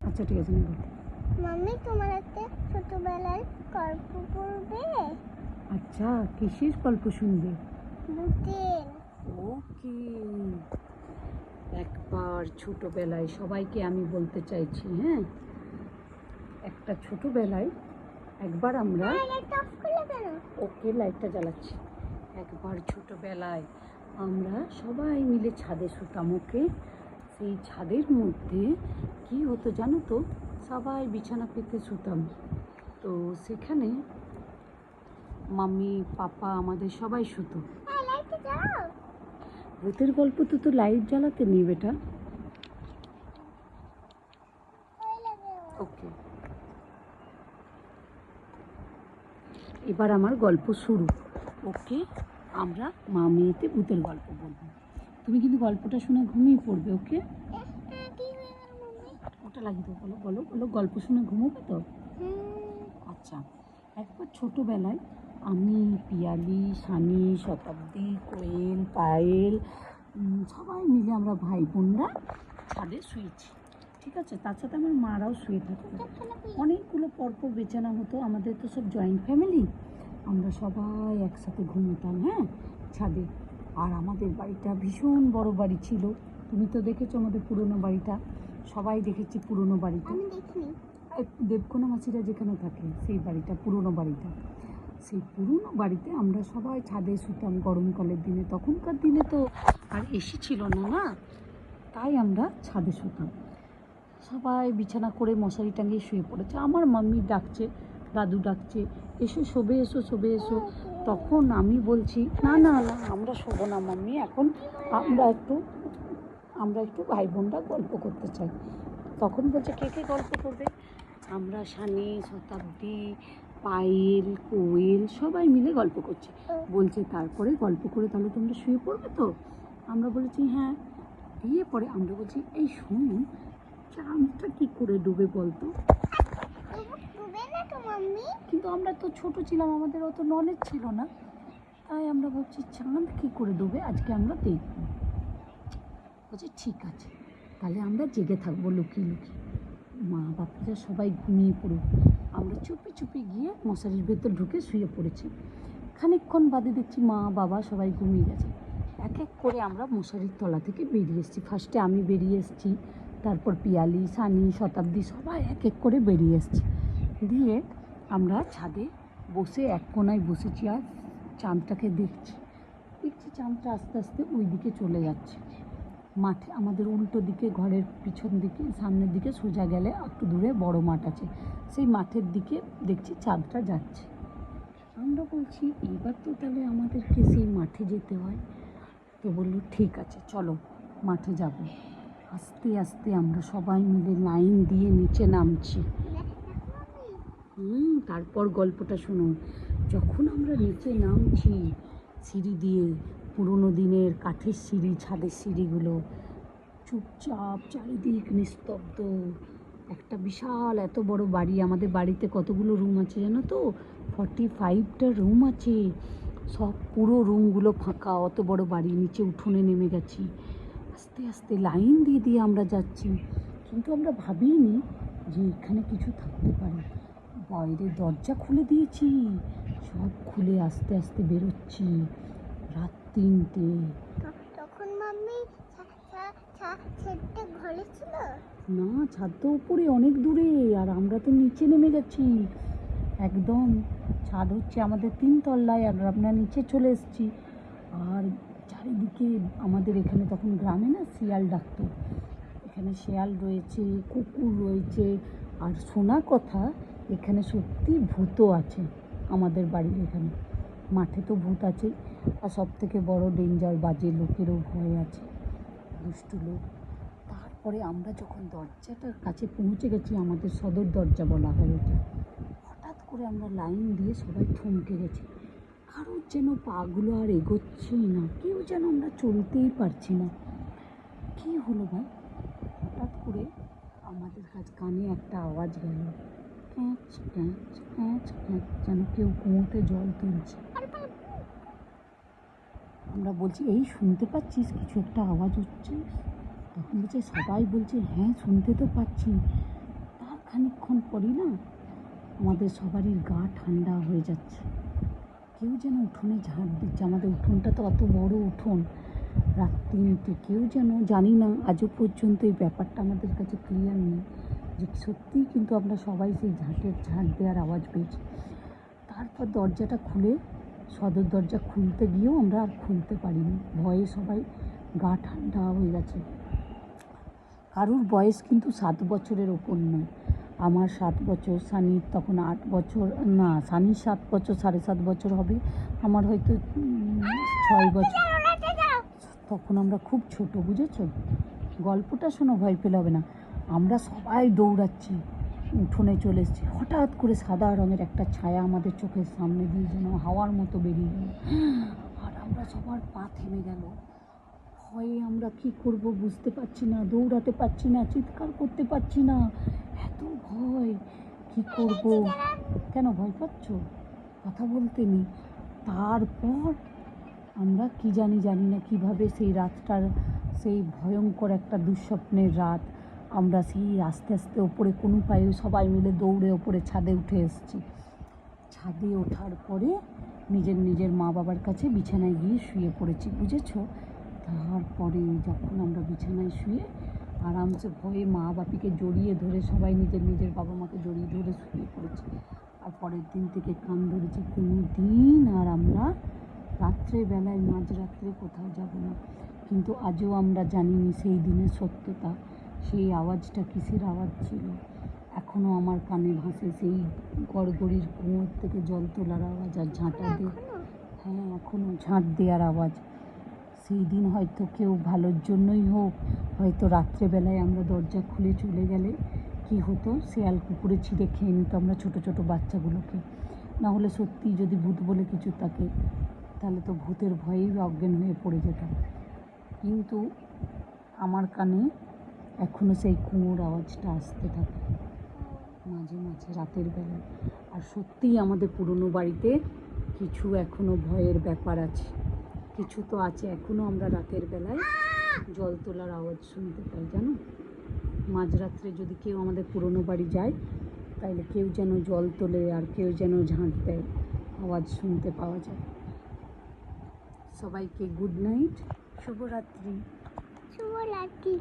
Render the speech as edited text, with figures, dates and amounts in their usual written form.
আচ্ছা ঠিক আছে নিবো। মাম্মি তোমার একটা ছোটবেলার গল্প বলবে? আচ্ছা কিসের গল্প শুনবে? ভূতের। ওকে, একবার ছোটবেলায় সবাইকে আমি বলতে চাইছি, হ্যাঁ, একটা ছোটবেলায় একবার আমরা, লাইটটা অফ করলে কেন? ওকে লাইটটা জ্বালাচ্ছি, একবার ছোটবেলায় আমরা সবাই মিলে ছাদে শুতাম। ওকে, সেই ছাদের মধ্যে কি হতো জানো তো, সবাই বিছানা পেতে শুতাম। তো সেখানে মাম্মি পাপা আমাদের সবাই শুতো। লাইটটা জ্বালাও। ভূতের গল্প তো লাইট জ্বালাতে নেই বেটা। ওকে, এবার আমার গল্প শুরু। ওকে, আমরা মা মেয়েতে ভূতের গল্প বলবো। তুমি কিন্তু গল্পটা শুনে ঘুমিয়ে পড়বে। ওকে, ওটা লাগিয়ে দেবো। বলো বলো বলো, গল্প শুনে ঘুমোবে তো? আচ্ছা, একবার ছোটোবেলায় আমি, পিয়ালি, সানি, শতাব্দী, কোয়েল, পায়েল, সবাই মিলে আমরা ভাই বোনরা ছাদে শুয়েছি। ঠিক আছে, তার সাথে আমার মারাও শুয়ে থাকতো। অনেকগুলো পরপর বিছানা হতো, আমাদের তো সব জয়েন্ট ফ্যামিলি, আমরা সবাই একসাথে ঘুমোতাম, হ্যাঁ, ছাদে। আর আমাদের বাড়িটা ভীষণ বড় বাড়ি ছিল। তুমি তো দেখেছো আমাদের পুরনো বাড়িটা, সবাই দেখেছি পুরনো বাড়িটা। দেবকোনা মাসিরা যেখানে থাকে সেই বাড়িটা, পুরনো বাড়িটা। সেই পুরনো বাড়িতে আমরা সবাই ছাদে শুতাম গরমকালের দিনে। তখনকার দিনে তো আর এসি ছিল না, না, তাই আমরা ছাদে শুতাম। সবাই বিছানা করে মশারি টাঙিয়ে শুয়ে পড়েছে। আমার মাম্মি ডাকছে, দাদু ডাকছে, এসো শোবে, এসো শোবে, এসো। তখন আমি বলছি না না না, আমরা শোবো না মাম্মি, এখন আমরা একটু ভাই বোনরা গল্প করতে চাই। তখন বলছে কে কে গল্প করবে? আমরা সানি, শতাব্দী, পায়েল, কোয়েল সবাই মিলে গল্প করছি। বলছে তারপরে গল্প করে তাহলে তোমরা শুয়ে পড়বে তো? আমরা বলেছি হ্যাঁ। দিয়ে পরে আমরা বলছি এই শোন, চাঁদটা কি করে ডুবে বলতো? কিন্তু আমরা তো ছোট ছিলাম, আমাদের অত নলেজ ছিল না, তাই আমরা ভাবছি চাঁদ কি করে ডুবে, আজকে আমরা দেখব। বলছি ঠিক আছে, তাহলে আমরা জেগে থাকবো লুকিয়ে লুকিয়ে। মা বাপিরা সবাই ঘুমিয়ে পড়ুক, আমরা চুপি চুপি গিয়ে মশারির ভেতর ঢুকে শুয়ে পড়েছি। খানিকক্ষণ বাদে দেখছি মা বাবা সবাই ঘুমিয়ে গেছে। এক এক করে আমরা মশারির তলা থেকে বেরিয়ে এসেছি। ফার্স্টে আমি বেরিয়ে এসেছি, তারপর পিয়ালি, সানি, শতাব্দী সবাই এক এক করে বেরিয়ে এসেছি। দিয়ে আমরা ছাদে বসে এক কোনায় বসেছি আর চাঁদটাকে দেখছি। চাঁদটা আস্তে আস্তে ওই দিকে চলে যাচ্ছে। মাঠে আমাদের উল্টো দিকে, ঘরের পিছন দিকে, সামনের দিকে সোজা গেলে একটু দূরে বড় মাঠ আছে, সেই মাঠের দিকে দেখছি চাঁদটা যাচ্ছে। আমরা বলছি এবার তো তাহলে আমাদেরকে সেই মাঠে যেতে হয়। তো বললো ঠিক আছে চলো মাঠে যাব। আস্তে আস্তে আমরা সবাই মিলে লাইন দিয়ে নিচে নামছি। তারপর গল্পটা শুনুন। যখন আমরা নিচে নামছি সিঁড়ি দিয়ে, পুরোনো দিনের কাঠের সিঁড়ি, ছাদের সিঁড়িগুলো, চুপচাপ, চারিদিক নিস্তব্ধ। একটা বিশাল এত বড় বাড়ি, আমাদের বাড়িতে কতগুলো রুম আছে জানো তো? 45টা রুম আছে, সব পুরো রুমগুলো ফাঁকা। অত বড় বাড়ি, নিচে উঠোনে নেমে গেছি। আস্তে আস্তে লাইন দিয়ে দিয়ে আমরা যাচ্ছি, কিন্তু আমরা ভাবিনি যে এখানে কিছু থাকতে পারে। বাইরে দরজা খুলে দিয়েছি, সব খুলে আস্তে আস্তে বেরোচ্ছি। রাত 3টে। তখন মাম্মি ছাদটা ঘরে ছিল না, ছাদ তো উপরে অনেক দূরে, আর আমরা তো নিচে নেমে গেছি একদম। ছাদ হচ্ছে আমাদের 3 তলায়, আর আমরা নিচে চলে এসেছি। আর চারিদিকে আমাদের এখানে তখন গ্রামে না শিয়াল ডাকতো, এখানে শিয়াল রয়েছে, কুকুর রয়েছে। আর শোনা কথা এখানে সত্যি ভূতও আছে। আমাদের বাড়ির এখানে মাঠে তো ভূত আছে, আর সব থেকে বড় ডেঞ্জার বাজে লোকেরও ভয় আছে, দুষ্টু লোক। তারপরে আমরা যখন দরজাটার কাছে পৌঁছে গেছি, আমাদের সদর দরজা বলা হয় ওটা, হঠাৎ করে আমরা লাইন দিয়ে সবাই থমকে গেছি। কারোর যেন পাগুলো আর এগোচ্ছেই না, কেউ যেন আমরা চলতেই পারছি না। কী হলো ভাই? হঠাৎ করে আমাদের কানে একটা আওয়াজ গেল, ক্যাঁচ ক্যাঁচ ক্যাঁচ ক্যাঁচ, যেন কেউ কুয়োতে জল তুলছে। আমরা বলছি এই শুনতে পাচ্ছিস কিছু একটা আওয়াজ হচ্ছে? তখন বলছে সবাই বলছে হ্যাঁ শুনতে তো পাচ্ছি। তার খানিকক্ষণ পরই না আমাদের সবারই গা ঠান্ডা হয়ে যাচ্ছে। কেউ যেন উঠোনে ঝাঁট দিচ্ছে। আমাদের উঠোনটা তো অত বড় উঠোন, রাত 3টে। কেউ যেন, জানি না আজও পর্যন্ত এই ব্যাপারটা আমাদের কাছে ক্লিয়ার নেই যে সত্যিই কিন্তু আমরা সবাই সেই ঝাঁট দেওয়ার আওয়াজ পেয়েছি। তারপর দরজাটা খুলে, সদর দরজা খুলতে গিয়েও আমরা আর খুলতে পারিনি, ভয়ে সবাই গা ঠান্ডা হয়ে গেছে। কারুর বয়স কিন্তু 7 বছরের ওপর নয়। আমার 7 বছর, সানির তখন 8 বছর, না সানির 7 বছর, 7.5 বছর হবে, আমার হয়তো 6 বছর। তখন আমরা খুব ছোট, বুঝেছ? গল্পটা শোনো, ভয় পেলে হবে না। আমরা সবাই দৌড়াচ্ছি, উঠোনে চলে এসেছি। হঠাৎ করে সাদা রঙের একটা ছায়া আমাদের চোখের সামনে দিয়ে যেন হাওয়ার মতো বেরিয়ে গেল, আর আমরা সবার পা থেমে গেল। ভয়ে আমরা কি করব বুঝতে পারছি না, দৌড়াতে পারছি না, চিৎকার করতে পারছি না, এত ভয়। কি করব? কেন ভয় পাচ্ছ? কথা বলতে নেই। তারপর আমরা কি জানি না কিভাবে সেই রাতটার, সেই ভয়ঙ্কর একটা দুঃস্বপ্নের রাত, আমরা সেই আস্তে আস্তে ওপরে কোনো পায়ে সবাই মিলে দৌড়ে ওপরে ছাদে উঠে এসেছি। ছাদে ওঠার পরে নিজের মা বাবার কাছে বিছানায় গিয়ে শুয়ে পড়েছি, বুঝেছো? তারপরে যখন আমরা বিছানায় শুয়ে আরামসে ভয়ে মা বাপিকে জড়িয়ে ধরে, সবাই নিজের বাবা মাকে জড়িয়ে ধরে শুয়ে পড়েছি। আর পরের দিন থেকে কান ধরেছি, কোনো দিন আর আমরা রাত্রেবেলায় মাঝরাত্রে কোথাও যাব না। কিন্তু আজও আমরা জানিনি সেই দিনের সত্যতা, সেই আওয়াজটা কিসের আওয়াজ ছিল। এখনও আমার কানে ভাসে সেই গড়গড়ির কুয়োর থেকে জল তোলার আওয়াজ, আর ঝাঁটা দিয়ে, হ্যাঁ এখনও ঝাঁট দেওয়ার আওয়াজ। সেই দিন হয়তো কেউ ভালোর জন্যই হোক, হয়তো রাত্রেবেলায় আমরা দরজা খুলে চলে গেলে কি হতো, শেয়াল কুকুরে ছিঁড়ে খেয়ে নিত আমরা ছোট ছোট বাচ্চাগুলোকে। না হলে সত্যি যদি ভূত বলে কিছু থাকে, তাহলে তো ভূতের ভয়েই অজ্ঞান হয়ে পড়ে যেতাম। কিন্তু আমার কানে এখনও সেই কুয়োর আওয়াজটা আসতে থাকে মাঝে মাঝে রাতের বেলায়। আর সত্যিই আমাদের পুরনো বাড়িতে কিছু এখনও ভয়ের ব্যাপার আছে, কিছু তো আছে এখনও। আমরা রাতের বেলায় জল তোলার আওয়াজ শুনতে পাই, জানো? মাঝরাত্রে যদি কেউ আমাদের পুরনো বাড়ি যায়, তাহলে কেউ যেন জল তোলে আর কেউ যেন ঝাঁট দেয়, আওয়াজ শুনতে পাওয়া যায়। সবাইকে গুড নাইট, শুভরাত্রি। শুভরাত্রি।